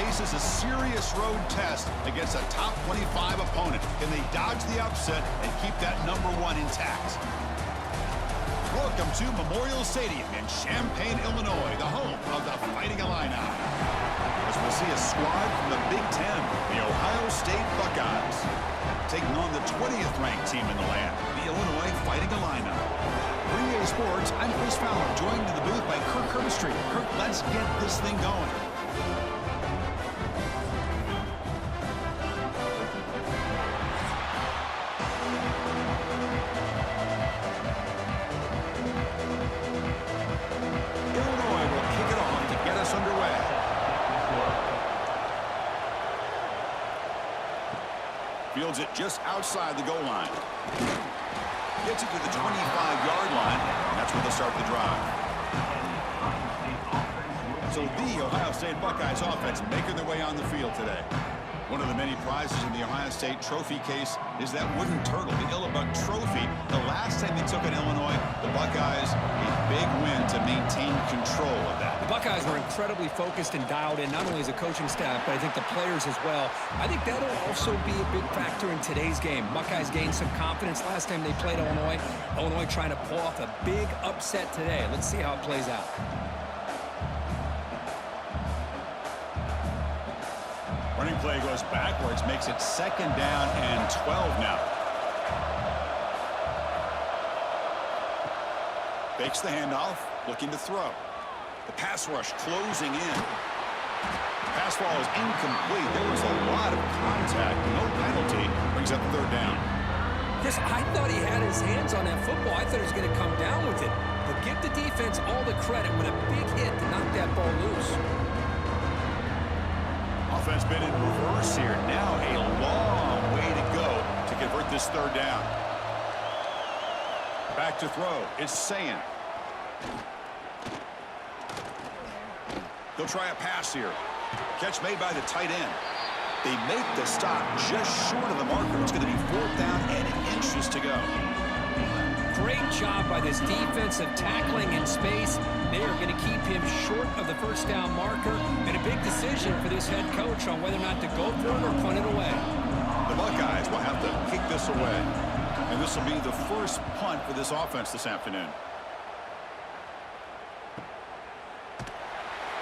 faces a serious road test against a top 25 opponent. Can they dodge the upset and keep that #1 intact? Welcome to Memorial Stadium in Champaign, Illinois, the home of the Fighting Illini. As we'll see a squad from the Big Ten, the Ohio State Buckeyes, taking on the 20th ranked team in the land, the Illinois Fighting Illini. For EA Sports, I'm Chris Fowler, joined in the booth by Kirk Herbstreit. Kirk, let's get this thing going. Illinois will kick it off to get us underway. Fields it just outside the goal line. Gets it to the 25-yard line, and that's where they'll start the drive. So the Ohio State Buckeyes offense making their way on the field today. One of the many prizes in the Ohio State trophy case is that wooden turtle, the Illibut Trophy. The last time they took on Illinois, the Buckeyes, a big win to maintain control of that. The Buckeyes were incredibly focused and dialed in, not only as a coaching staff, but I think the players as well. I think that'll also be a big factor in today's game. Buckeyes gained some confidence last time they played Illinois. Illinois trying to pull off a big upset today. Let's see how it plays out. Running play goes backwards, makes it 2nd down and 12 now. Fakes the handoff, looking to throw. The pass rush closing in. Pass ball is incomplete. There was a lot of contact, no penalty. Brings up 3rd down. Chris, I thought he had his hands on that football. I thought he was going to come down with it. But give the defense all the credit with a big hit to knock that ball loose. Offense been in reverse here. Now a long way to go to convert this 3rd down. Back to throw. It's Sayin. They'll try a pass here. Catch made by the tight end. They make the stop just short of the marker. It's going to be 4th down and inches to go. Great job by this defensive tackling in space. They are going to keep him short of the 1st down marker, and a big decision for this head coach on whether or not to go for it or punt it away. The Buckeyes will have to kick this away, and this will be the first punt for this offense this afternoon.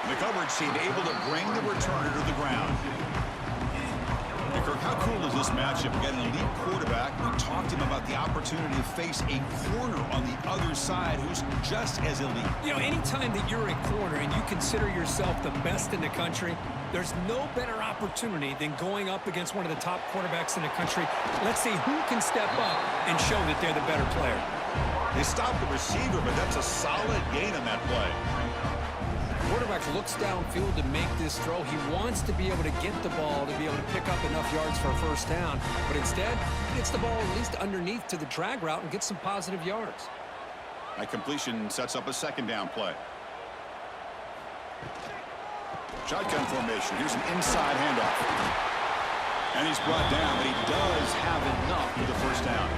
The coverage team able to bring the returner to the ground. Kirk, how cool is this matchup? We got an elite quarterback. We talked to him about the opportunity to face a corner on the other side who's just as elite. You know, anytime that you're a corner and you consider yourself the best in the country, there's no better opportunity than going up against one of the top quarterbacks in the country. Let's see who can step up and show that they're the better player. They stopped the receiver, but that's a solid gain on that play. Quarterback looks downfield to make this throw. He wants to be able to get the ball to be able to pick up enough yards for a 1st down, but instead he gets the ball at least underneath to the drag route and gets some positive yards. That completion sets up a 2nd down play. Shotgun formation. Here's an inside handoff. And he's brought down, but he does have enough for the 1st down.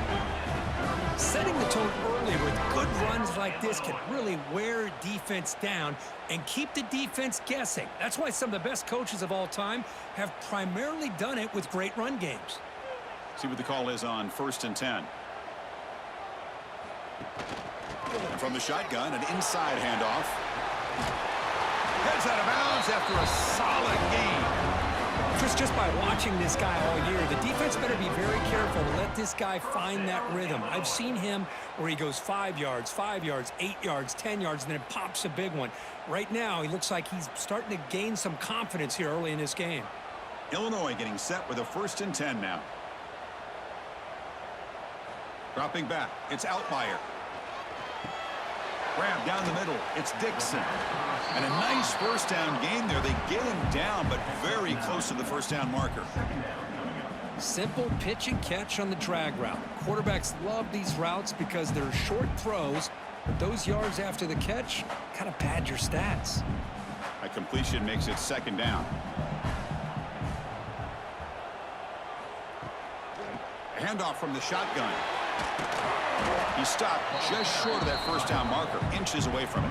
Setting the tone early with good runs like this can really wear defense down and keep the defense guessing. That's why some of the best coaches of all time have primarily done it with great run games. See what the call is on 1st and 10. And from the shotgun, an inside handoff. Heads out of bounds after a solid gain. Chris, just by watching this guy all year, the defense better be very careful to let this guy find that rhythm. I've seen him where he goes 5 yards, 8 yards, 10 yards, and then it pops a big one. Right now, he looks like he's starting to gain some confidence here early in this game. Illinois getting set with a 1st and 10 now. Dropping back, it's Altmaier. Grab down the middle, it's Dixon. And a nice 1st down gain there. They get him down, but very close to the 1st down marker. Simple pitch and catch on the drag route. Quarterbacks love these routes because they're short throws, but those yards after the catch kind of pad your stats. A completion makes it 2nd down. A handoff from the shotgun. He stopped just short of that 1st down marker, inches away from it.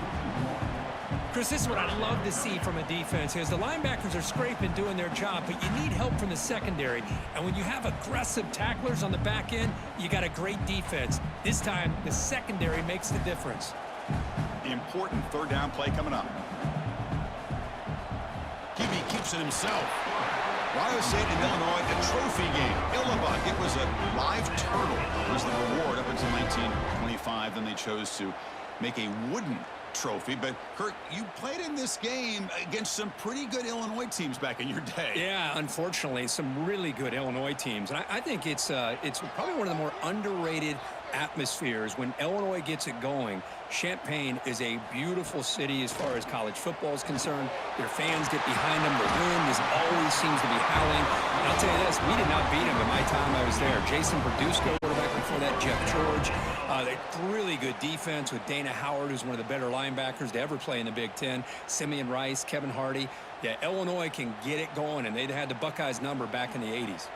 Chris, this is what I love to see from a defense is the linebackers are scraping, doing their job, but you need help from the secondary. And when you have aggressive tacklers on the back end, you got a great defense. This time, the secondary makes the difference. The important third down play coming up. QB keeps it himself. Ohio State and Illinois, a trophy game. Illinois, it was a live turtle. It was the reward up until 1925. Then they chose to make a wooden trophy. But, Kurt, you played in this game against some pretty good Illinois teams back in your day. Yeah, unfortunately, some really good Illinois teams. And I think it's probably one of the more underrated atmospheres when Illinois gets it going. Champaign is a beautiful city as far as college football is concerned. Their fans get behind them. The wind always seems to be howling. And I'll tell you this, we did not beat them in my time I was there. Jason Berdusco, quarterback before that, Jeff George. Really good defense with Dana Howard, who's one of the better linebackers to ever play in the Big Ten. Simeon Rice, Kevin Hardy. Yeah, Illinois can get it going, and they'd had the Buckeyes number back in the 80s.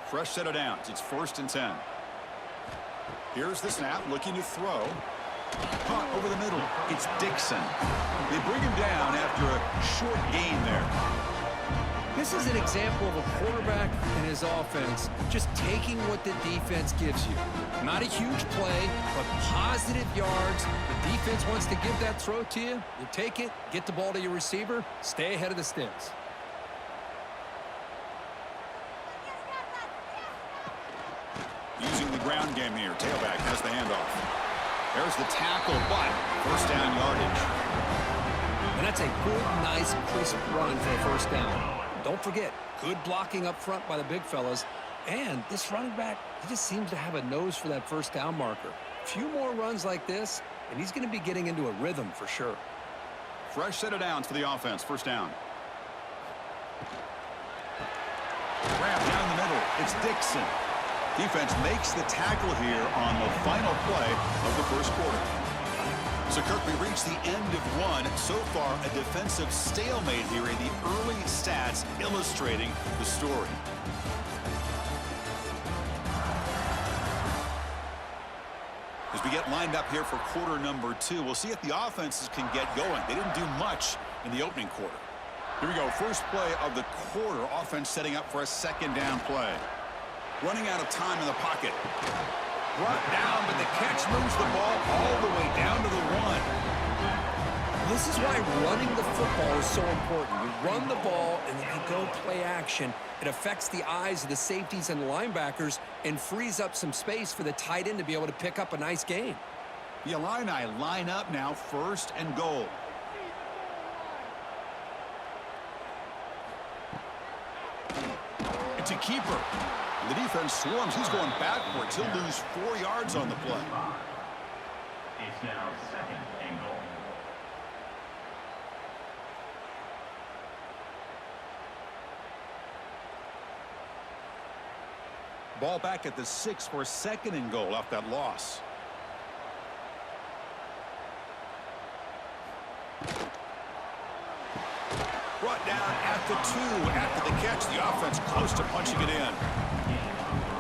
Fresh set of downs. It's 1st and 10. Here's the snap, looking to throw. Caught over the middle. It's Dixon. They bring him down after a short gain there. This is an example of a quarterback and his offense just taking what the defense gives you. Not a huge play, but positive yards. The defense wants to give that throw to you. You take it, get the ball to your receiver, stay ahead of the sticks. Using the ground game here. Tailback has the handoff. There's the tackle, but first down yardage. And that's a good, nice, crisp run for a first down. Don't forget, good blocking up front by the big fellas. And this running back, he just seems to have a nose for that first down marker. A few more runs like this, and he's going to be getting into a rhythm for sure. Fresh set of downs for the offense. First down. Grab down the middle. It's Dixon. Defense makes the tackle here on the final play of the first quarter. So, Kirk, we reached the end of one. So far, a defensive stalemate here in the early stats illustrating the story. As we get lined up here for quarter number 2, we'll see if the offenses can get going. They didn't do much in the opening quarter. Here we go. First play of the quarter. Offense setting up for a second down play. Running out of time in the pocket. Brought down, but the catch moves the ball all the way down to the 1. This is why running the football is so important. You run the ball, and then you go play action. It affects the eyes of the safeties and the linebackers and frees up some space for the tight end to be able to pick up a nice gain. The Illini line up now, 1st and goal. It's a keeper. The defense swarms. He's going backwards. He'll lose 4 yards on the play. It's now 2nd and goal. Ball back at the 6 for 2nd and goal off that loss. Brought down at the 2 after the catch. The offense close to punching it in.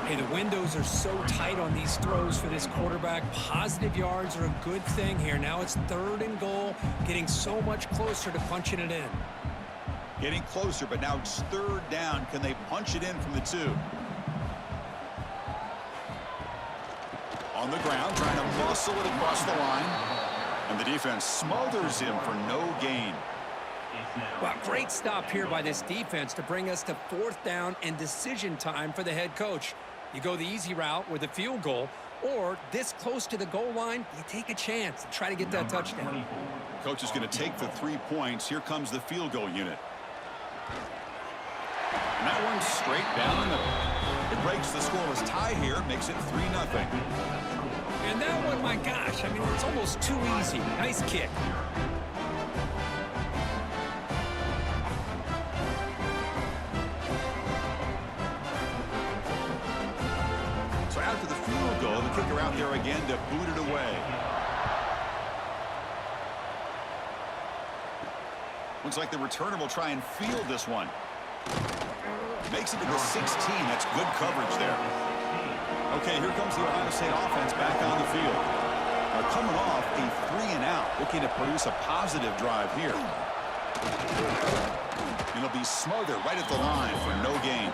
Hey, the windows are so tight on these throws for this quarterback. Positive yards are a good thing here. Now it's 3rd and goal, getting so much closer to punching it in. Getting closer, but now it's 3rd down. Can they punch it in from the 2? On the ground, trying to muscle it across the line. And the defense smothers him for no gain. Well, great stop here by this defense to bring us to 4th down and decision time for the head coach. You go the easy route with a field goal, or this close to the goal line, you take a chance and try to get that touchdown. Coach is going to take the 3 points. Here comes the field goal unit. And that one's straight down the middle. It breaks the scoreless tie here, makes it 3-0. And that one, my gosh, I mean, it's almost too easy. Nice kick. So after the field goal, the kicker out there again to boot it away. Looks like the returner will try and field this one. Makes it to the 16. That's good coverage there. Okay, here comes the Ohio State offense back on the field. Now coming off a 3-and-out, looking to produce a positive drive here. And he'll be smothered right at the line for no gain.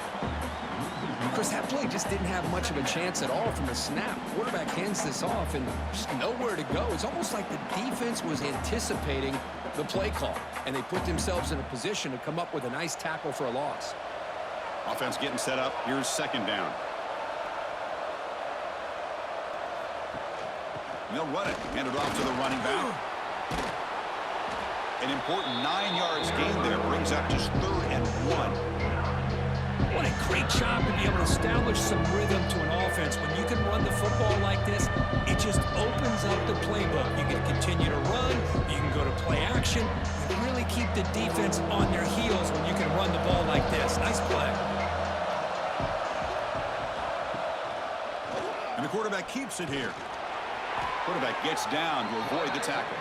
Of course, that play just didn't have much of a chance at all from the snap. Quarterback hands this off and just nowhere to go. It's almost like the defense was anticipating the play call, and they put themselves in a position to come up with a nice tackle for a loss. Offense getting set up. Here's second down. And they'll run it. Hand it off to the running back. An important 9 yards gain there brings up just 3rd and 1. What a great job to be able to establish some rhythm to an offense. When you can run the football like this, it just opens up the playbook. You can continue to run. You can go to play action. You really keep the defense on their heels when you can run the ball like this. Nice play. And the quarterback keeps it here. Quarterback gets down to avoid the tackle.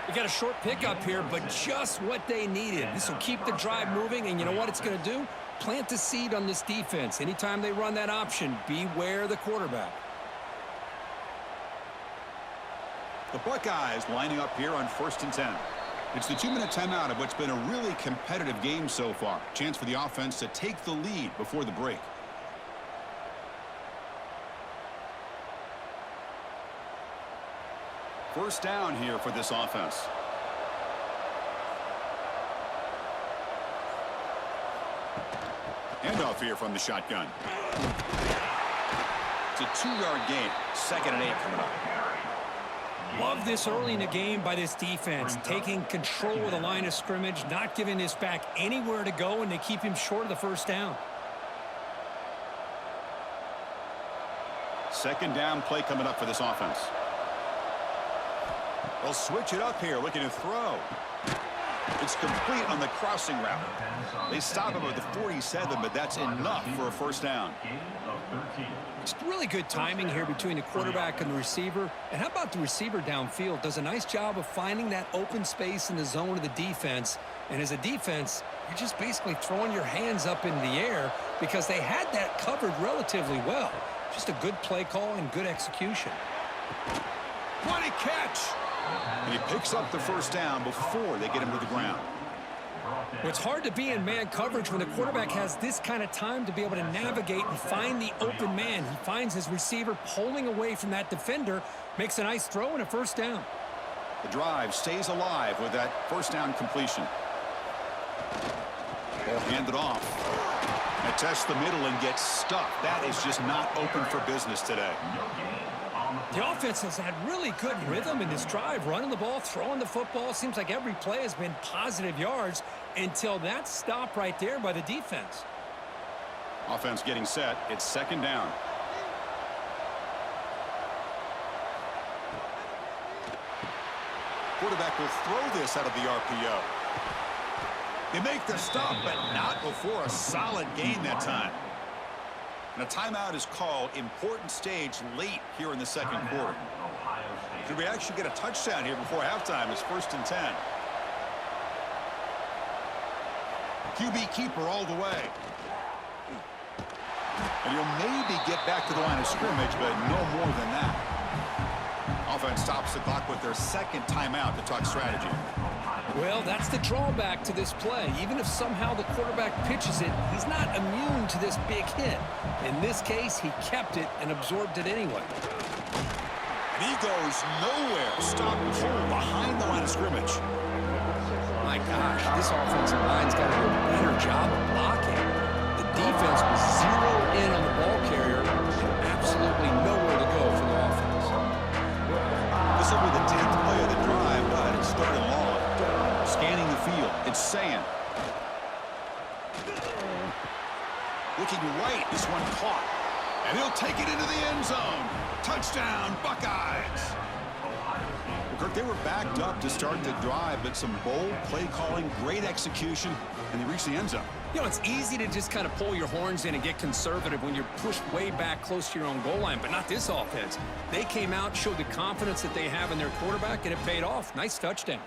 We got a short pickup here, but just what they needed. This will keep the drive moving, and you know what it's going to do? Plant the seed on this defense. Anytime they run that option, beware the quarterback. The Buckeyes lining up here on 1st and 10. It's the 2-minute timeout of what's been a really competitive game so far. Chance for the offense to take the lead before the break. First down here for this offense. Handoff here from the shotgun. It's a 2-yard gain. 2nd and 8 coming up. Love this early in the game by this defense. Taking control of the line of scrimmage, not giving this back anywhere to go, and they keep him short of the first down. 2nd down play coming up for this offense. They'll switch it up here, looking to throw. It's complete on the crossing route. They stop him at the 47, but that's enough for a first down. It's really good timing here between the quarterback and the receiver. And how about the receiver downfield? Does a nice job of finding that open space in the zone of the defense. And as a defense, you're just basically throwing your hands up in the air because they had that covered relatively well. Just a good play call and good execution. What a catch! And he picks up the first down before they get him to the ground. Well, it's hard to be in man coverage when the quarterback has this kind of time to be able to navigate and find the open man. He finds his receiver pulling away from that defender, makes a nice throw and a first down. The drive stays alive with that first down completion. Ball handed off. And tests the middle and gets stuffed. That is just not open for business today. The offense has had really good rhythm in this drive, running the ball, throwing the football. Seems like every play has been positive yards until that stop right there by the defense. Offense getting set. It's 2nd down. Quarterback will throw this out of the RPO. They make the stop, but not before a solid gain that time. And a timeout is called. Important stage late here in the 2nd quarter. Could we actually get a touchdown here before halftime? It's 1st and 10. QB keeper all the way. And he'll maybe get back to the line of scrimmage, but no more than that. Offense stops the clock with their 2nd timeout to talk strategy. Well, that's the drawback to this play. Even if somehow the quarterback pitches it, he's not immune to this big hit. In this case, he kept it and absorbed it anyway. And he goes nowhere. Stop cold behind the line of scrimmage. My gosh, this offensive line's got to do a better job of blocking. The defense was zeroed in on the ball carrier and absolutely nowhere to go for the offense. This will be the 10th play of the drive, but it's 3rd and long. Scanning the field. It's Sand. Looking right. This one caught. And he'll take it into the end zone. Touchdown, Buckeyes. Kirk, they were backed up to start the drive, but some bold play calling, great execution, and they reached the end zone. You know, it's easy to just kind of pull your horns in and get conservative when you're pushed way back close to your own goal line, but not this offense. They came out, showed the confidence that they have in their quarterback, and it paid off. Nice touchdown.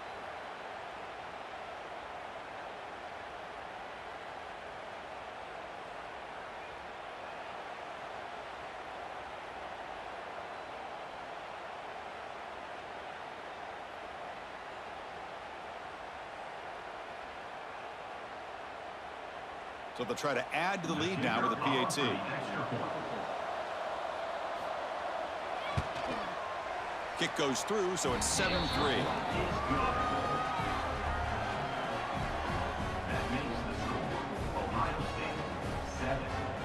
So they'll try to add to the lead now with a PAT. Kick goes through, so it's 7-3. That makes the score Ohio State 7,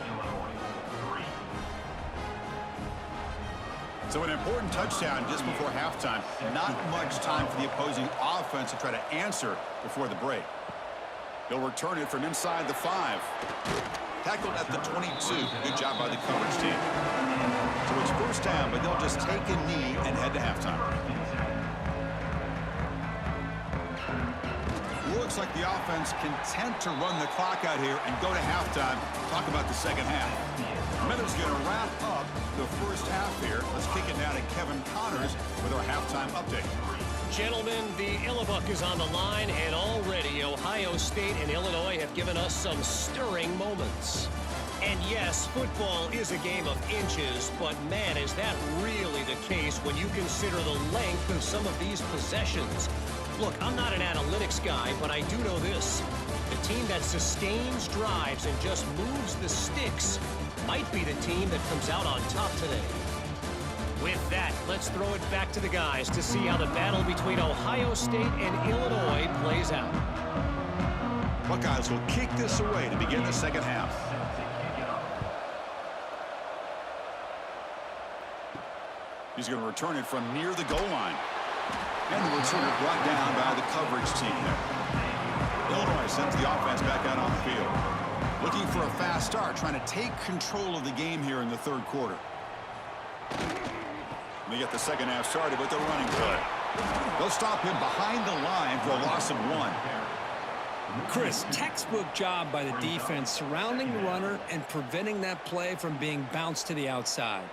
Illinois 3. So an important touchdown just before halftime. Not much time for the opposing offense to try to answer before the break. They'll return it from inside the 5. Tackled at the 22. Good job by the coverage team. So it's first down, but they'll just take a knee and head to halftime. Looks like the offense content to run the clock out here and go to halftime. Talk about the second half. Minutes going to wrap up the first half here. Let's kick it down to Kevin Connors with our halftime update. Gentlemen, the Illibuck is on the line, and already Ohio State and Illinois have given us some stirring moments. And yes, football is a game of inches, but man, is that really the case when you consider the length of some of these possessions. Look, I'm not an analytics guy, but I do know this. The team that sustains drives and just moves the sticks might be the team that comes out on top today. With that, let's throw it back to the guys to see how the battle between Ohio State and Illinois plays out. Buckeyes will kick this away to begin the second half. He's going to return it from near the goal line. And the returner brought down by the coverage team there. Illinois sends the offense back out on the field. Looking for a fast start, trying to take control of the game here in the third quarter. They get the second half started with the running play. They'll stop him behind the line for a loss of 1. Chris, textbook job by the defense surrounding the runner and preventing that play from being bounced to the outside.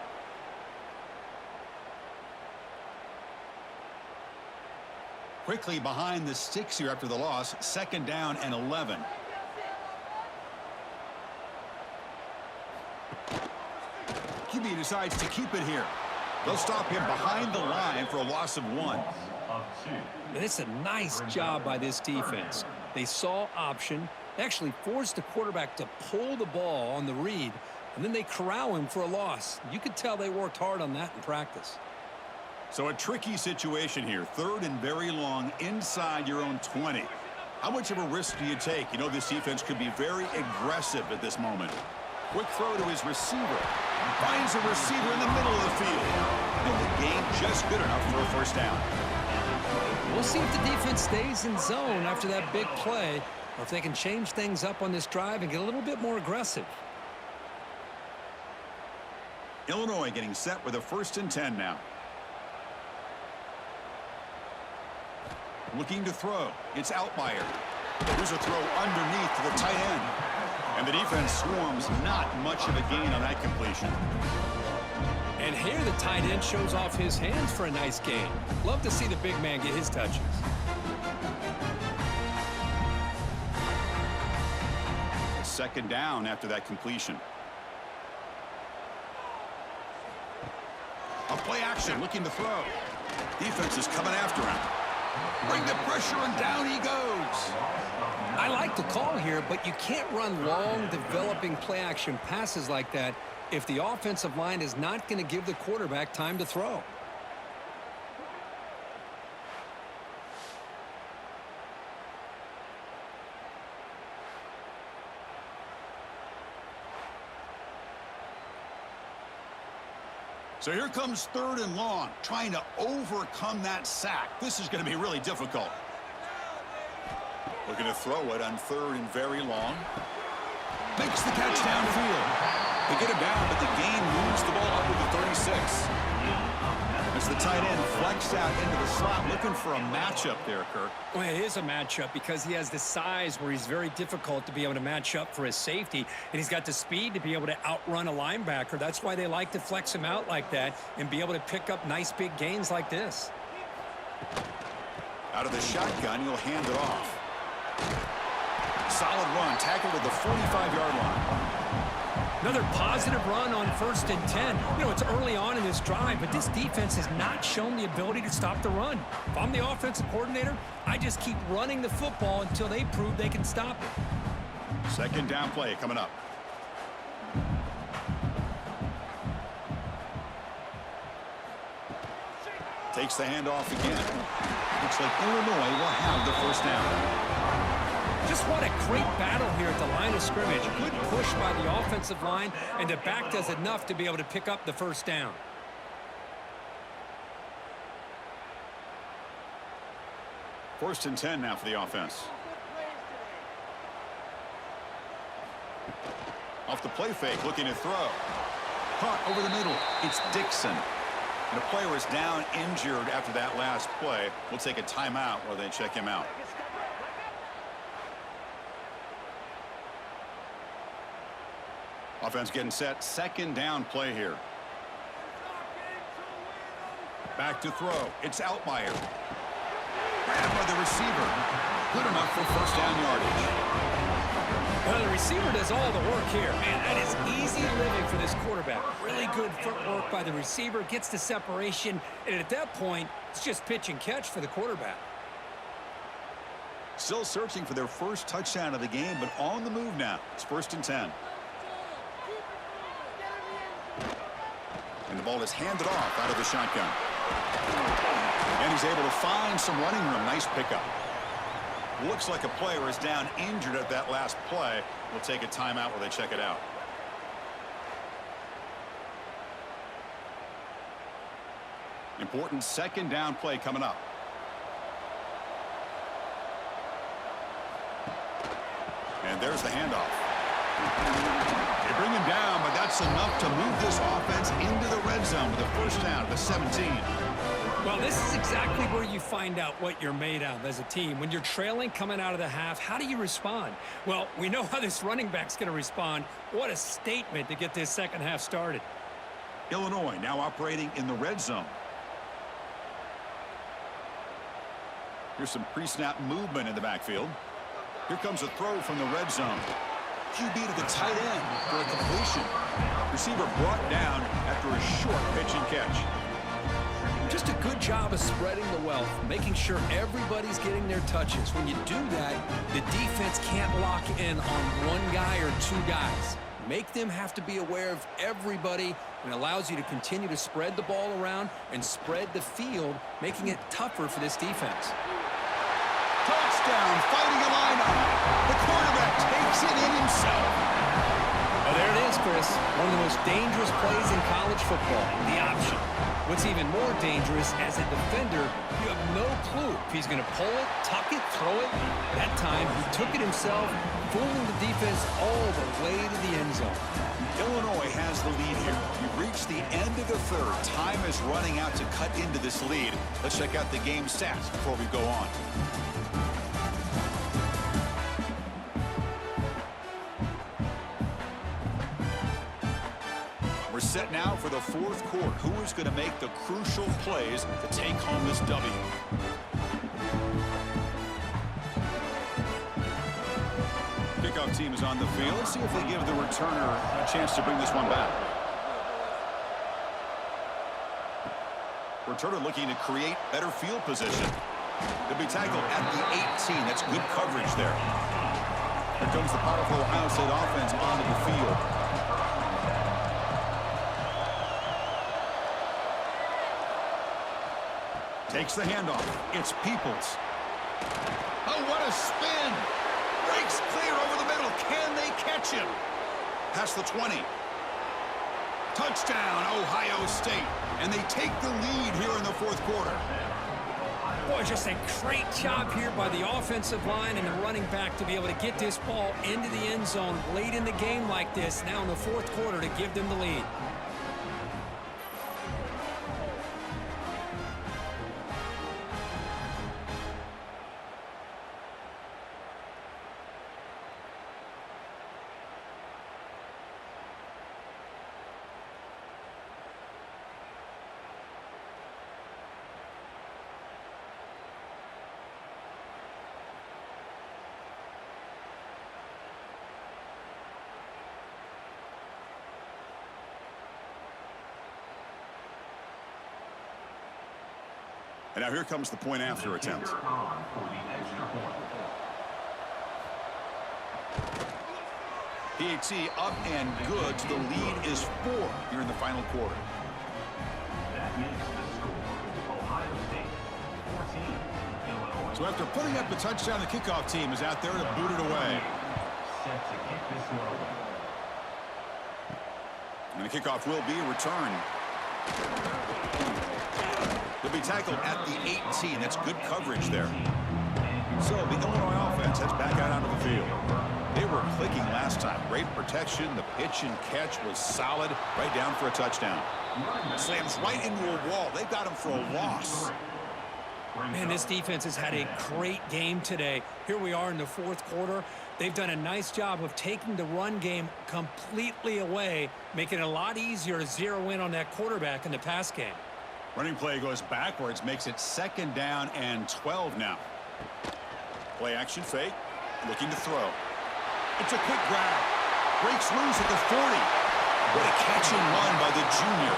Quickly behind the sticks here after the loss. Second down and 11. QB decides to keep it here. They'll stop him behind the line for a loss of 1. It's a nice job by this defense. They saw option, actually forced the quarterback to pull the ball on the read, and then they corral him for a loss. You could tell they worked hard on that in practice. So a tricky situation here. Third and very long inside your own 20. How much of a risk do you take? You know this defense could be very aggressive at this moment. Quick throw to his receiver. Finds a receiver in the middle of the field. And the game just good enough for a first down. We'll see if the defense stays in zone after that big play, or if they can change things up on this drive and get a little bit more aggressive. Illinois getting set with a 1st and 10 now. Looking to throw. It's Outlier. Here's a throw underneath to the tight end. And the defense swarms. Not much of a gain on that completion. And here the tight end shows off his hands for a nice gain. Love to see the big man get his touches. Second down after that completion. A play action looking to throw. Defense is coming after him. Bring the pressure and down he goes. I like the call here, but you can't run long developing play action passes like that if the offensive line is not going to give the quarterback time to throw. So here comes 3rd and long, trying to overcome that sack. This is going to be really difficult. Looking to throw it on 3rd and very long. Makes the catch downfield. They get it down, but the game moves the ball up to the 36. As the tight end flexed out into the slot, looking for a matchup there, Kirk. Well, it is a matchup because he has the size where he's very difficult to be able to match up for his safety, and he's got the speed to be able to outrun a linebacker. That's why they like to flex him out like that and be able to pick up nice big gains like this. Out of the shotgun, he'll hand it off. Solid run, tackled at the 45-yard line. Another positive run on 1st and 10. You know, it's early on in this drive, but this defense has not shown the ability to stop the run. If I'm the offensive coordinator, I just keep running the football until they prove they can stop it. Second down play coming up. Takes the handoff again. Looks like Illinois will have the first down. Just what a great battle here at the line of scrimmage. Good push by the offensive line, and the back does enough to be able to pick up the first down. First and 10 now for the offense. Off the play fake, looking to throw. Caught over the middle. It's Dixon. And the player is down injured after that last play. We'll take a timeout while they check him out. Offense getting set. Second down play here. Back to throw. It's Altmaier. Grabbed by the receiver. Good enough for first down yardage. Well, the receiver does all the work here. Man, that is easy living for this quarterback. Really good footwork by the receiver. Gets the separation. And at that point, it's just pitch and catch for the quarterback. Still searching for their first touchdown of the game, but on the move now. It's first and 10. And the ball is handed off out of the shotgun. And he's able to find some running room. Nice pickup. Looks like a player is down injured at that last play. We'll take a timeout while they check it out. Important second down play coming up. And there's the handoff. They bring him down, but that's enough to move this offense into the red zone with a first down at the 17. Well, this is exactly where you find out what you're made of as a team. When you're trailing coming out of the half, how do you respond? Well, we know how this running back's going to respond. What a statement to get this second half started. Illinois now operating in the red zone. Here's some pre-snap movement in the backfield. Here comes a throw from the red zone. QB to the tight end for a completion. Receiver brought down after a short pitch and catch. Just a good job of spreading the wealth, making sure everybody's getting their touches. When you do that, the defense can't lock in on one guy or two guys. Make them have to be aware of everybody, and allows you to continue to spread the ball around and spread the field, making it tougher for this defense. Touchdown, fighting a lineup. The quarterback takes it in himself. Oh, there it is, Chris. One of the most dangerous plays in college football, the option. What's even more dangerous, as a defender, you have no clue if he's going to pull it, tuck it, throw it. That time, he took it himself, fooling the defense all the way to the end zone. Illinois has the lead here. We've reached the end of the third. Time is running out to cut into this lead. Let's check out the game stats before we go on. We're set now for the fourth quarter. Who is going to make the crucial plays to take home this W? Kickoff team is on the field. Let's see if they give the returner a chance to bring this one back. Returner looking to create better field position. They'll be tackled at the 18. That's good coverage there. Here comes the powerful Ohio State offense onto the field. Takes the handoff. It's Peoples. Oh, what a spin. Breaks clear over the middle. Can they catch him? Past the 20. Touchdown, Ohio State. And they take the lead here in the fourth quarter. Boy, just a great job here by the offensive line and the running back to be able to get this ball into the end zone late in the game like this, now in the fourth quarter, to give them the lead. And now here comes the point after attempt. PAT up and good, so the lead is 4 here in the final quarter. That makes the score Ohio State 14, Illinois. So after putting up the touchdown, the kickoff team is out there to boot it away. Set to kick this one away. And the kickoff will be a return. He'll be tackled at the 18. That's good coverage there. So the Illinois offense heads back out onto the field. They were clicking last time. Great protection. The pitch and catch was solid. Right down for a touchdown. Slams right into a wall. They've got him for a loss. Man, this defense has had a great game today. Here we are in the fourth quarter. They've done a nice job of taking the run game completely away, making it a lot easier to zero in on that quarterback in the pass game. Running play goes backwards, makes it 2nd down and 12 now. Play action fake, looking to throw. It's a quick grab. Breaks loose at the 40. What a catch and run by the junior.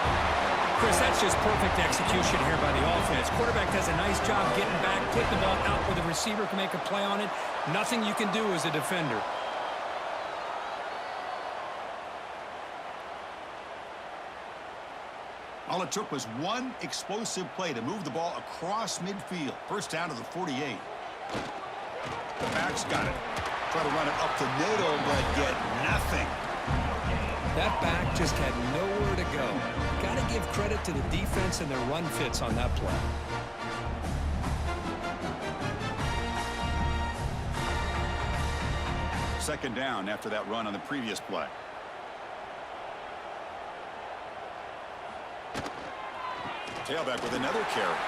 Chris, that's just perfect execution here by the offense. Quarterback does a nice job getting back, putting the ball out where the receiver can make a play on it. Nothing you can do as a defender. All it took was one explosive play to move the ball across midfield. First down to the 48. The back's got it. Try to run it up the middle, but get nothing. That back just had nowhere to go. Got to give credit to the defense and their run fits on that play. Second down after that run on the previous play. Tailback with another carry.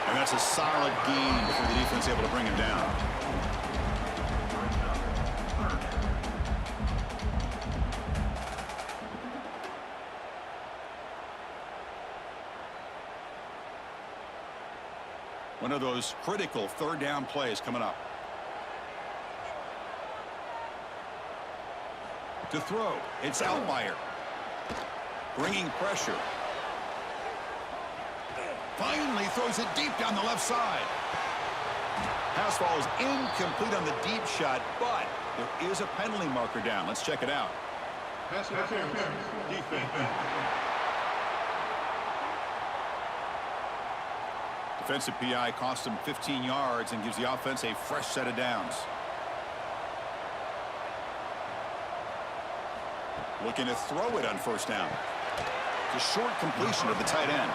And that's a solid gain before the defense able to bring him down. One of those critical 3rd down plays coming up. To throw, it's Altmaier. Bringing pressure. Finally throws it deep down the left side. Pass ball is incomplete on the deep shot, but there is a penalty marker down. Let's check it out. Pass interference. Defense. Defensive PI cost him 15 yards and gives the offense a fresh set of downs. Looking to throw it on first down. The short completion of the tight end.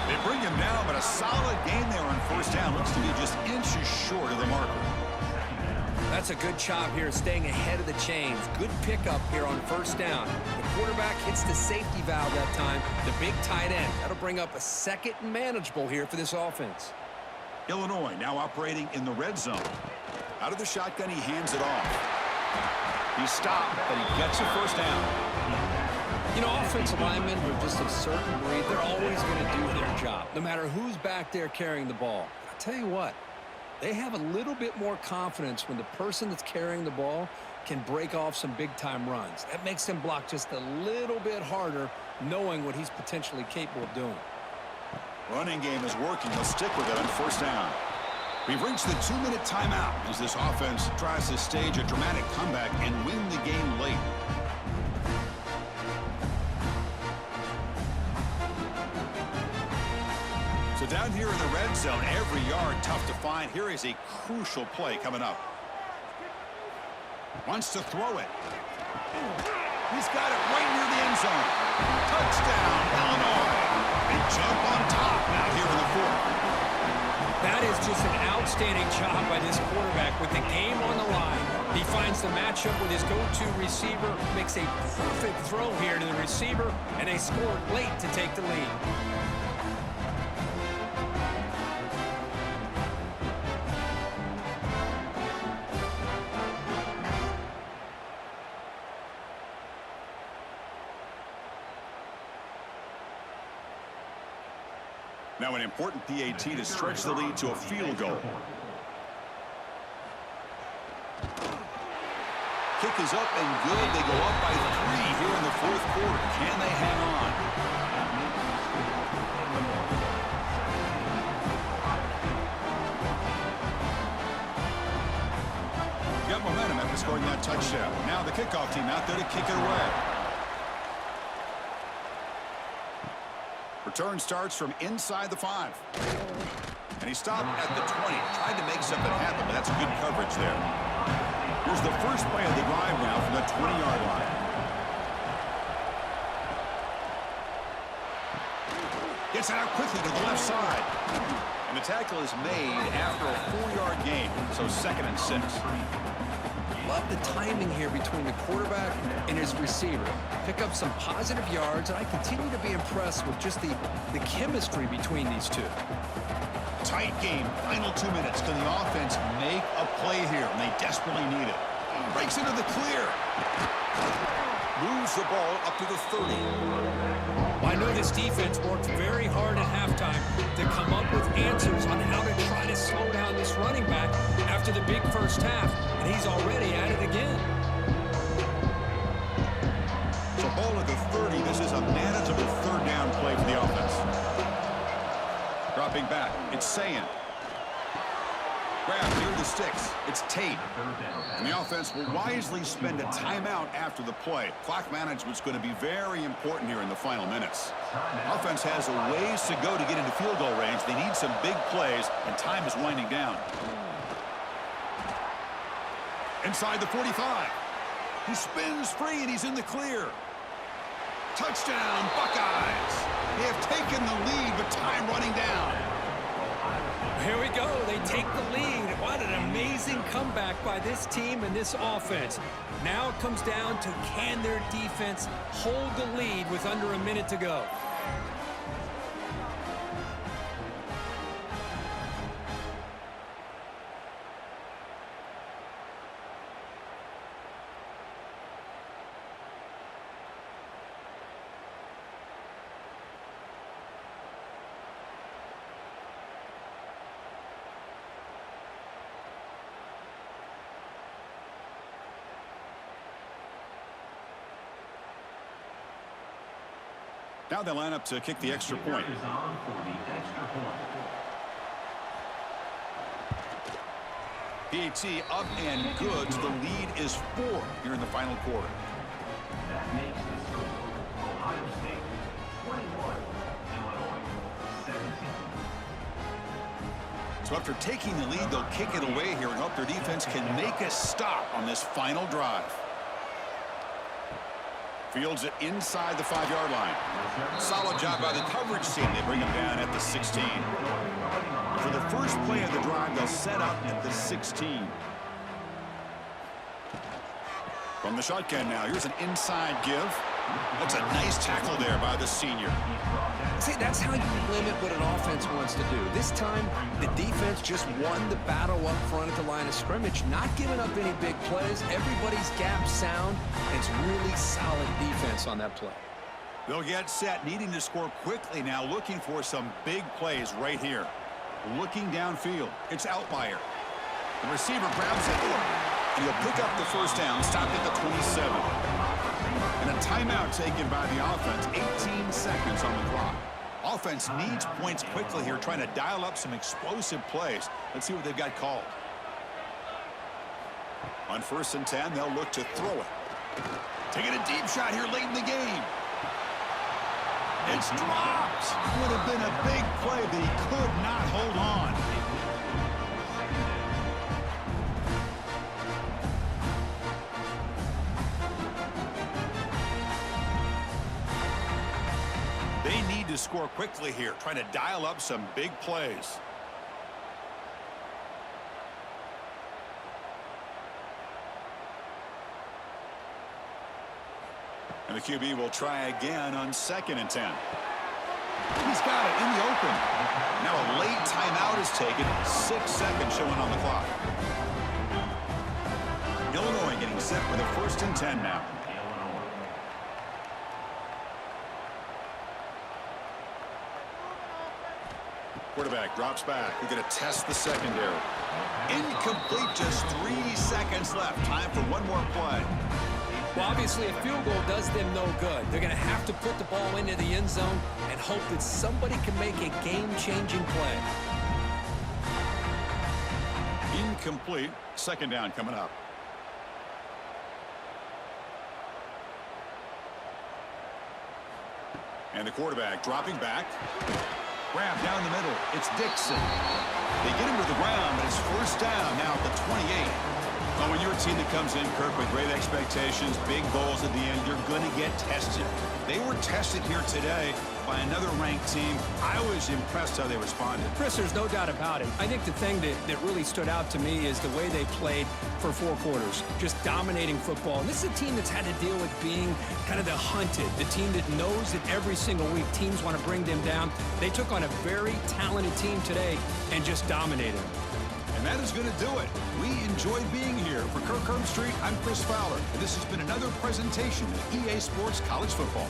They bring him down, but a solid gain there on first down. Looks to be just inches short of the marker. That's a good job here, staying ahead of the chains. Good pickup here on first down. The quarterback hits the safety valve that time, the big tight end. That'll bring up a 2nd and manageable here for this offense. Illinois now operating in the red zone. Out of the shotgun, he hands it off. He stopped, but he gets a first down. You know, offensive linemen are just a certain breed. They're always going to do their job, no matter who's back there carrying the ball. I'll tell you what, they have a little bit more confidence when the person that's carrying the ball can break off some big-time runs. That makes them block just a little bit harder, knowing what he's potentially capable of doing. Running game is working. They'll stick with it on first down. We've reached the 2-minute timeout as this offense tries to stage a dramatic comeback and win the game late. So down here in the red zone, every yard tough to find. Here is a crucial play coming up. Wants to throw it. He's got it right near the end zone. Touchdown, Illinois. They jump on top now here in the 4th. That is just an outstanding job by this quarterback with the game on the line. He finds the matchup with his go-to receiver, makes a perfect throw here to the receiver, and they scored late to take the lead. Now an important PAT to stretch the lead to a field goal. Kick is up and good. They go up by 3 here in the 4th quarter. Can they hang on? Got momentum after scoring that touchdown. Now the kickoff team out there to kick it away. Return starts from inside the 5. And he stopped at the 20. Tried to make something happen, but that's good coverage there. Here's the first play of the drive now from the 20-yard line. Gets it out quickly to the left side. And the tackle is made after a 4-yard gain, so 2nd and 6. Love the timing here between the quarterback and his receiver. Pick up some positive yards, and I continue to be impressed with just the chemistry between these two. Tight game, final 2 minutes. Can the offense make a play here? And they desperately need it. Breaks into the clear. Moves the ball up to the 30. I know this defense worked very hard at halftime to come up with answers on how to try to slow down this running back after the big first half, and he's already at it again. So ball at the 30. This is a manageable 3rd down play for the offense. Dropping back, it's Sayin. Grab near the sticks. It's Tate. And the offense will wisely spend a timeout after the play. Clock management's going to be very important here in the final minutes. Offense has a ways to go to get into field goal range. They need some big plays, and time is winding down. Inside the 45. He spins free, and he's in the clear. Touchdown, Buckeyes. They have taken the lead, but time running down. Here we go. They take the lead. What an amazing comeback by this team and this offense. Now it comes down to, can their defense hold the lead with under a minute to go? Now they line up to kick the extra point. Is on for the extra point. PAT up and good. The lead is 4 here in the final quarter. That makes the score Ohio State 21, Illinois 17. So after taking the lead, they'll kick it away here and hope their defense can make a stop on this final drive. Fields it inside the 5-yard line. Solid job by the coverage team. They bring him down at the 16. For the first play of the drive, they'll set up at the 16. From the shotgun now, here's an inside give. That's a nice tackle there by the senior. See, that's how you limit what an offense wants to do. This time, the defense just won the battle up front at the line of scrimmage, not giving up any big plays. Everybody's gap sound, and it's really solid defense on that play. They'll get set, needing to score quickly now, looking for some big plays right here. Looking downfield, it's Outlier. The receiver grabs it, and he'll pick up the first down, stopped at the 27. And a timeout taken by the offense, 18 seconds on the clock. Offense needs points quickly here, trying to dial up some explosive plays. Let's see what they've got called. On 1st and 10, they'll look to throw it. Taking a deep shot here late in the game. It's dropped. Would have been a big play, but he could not hold on. They need to score quickly here, trying to dial up some big plays. And the QB will try again on 2nd and 10. He's got it in the open. Now a late timeout is taken. 6 seconds showing on the clock. Illinois getting set for the 1st and 10 now. Quarterback drops back. We're going to test the secondary. Incomplete, just 3 seconds left. Time for one more play. Well, obviously, a field goal does them no good. They're going to have to put the ball into the end zone and hope that somebody can make a game-changing play. Incomplete. 2nd down coming up. And the quarterback dropping back. Grab down the middle. It's Dixon. They get him to the ground, but it's first down now at the 28. Well, when you're a team that comes in, Kirk, with great expectations, big goals at the end, you're going to get tested. They were tested here today by another ranked team. I was impressed how they responded. Chris, there's no doubt about it. I think the thing that really stood out to me is the way they played for 4 quarters, just dominating football. And this is a team that's had to deal with being kind of the hunted, the team that knows that every single week teams want to bring them down. They took on a very talented team today and just dominated them. And that is going to do it. We enjoyed being here. For Kirk Herbstreit, I'm Chris Fowler. And this has been another presentation of EA Sports College Football.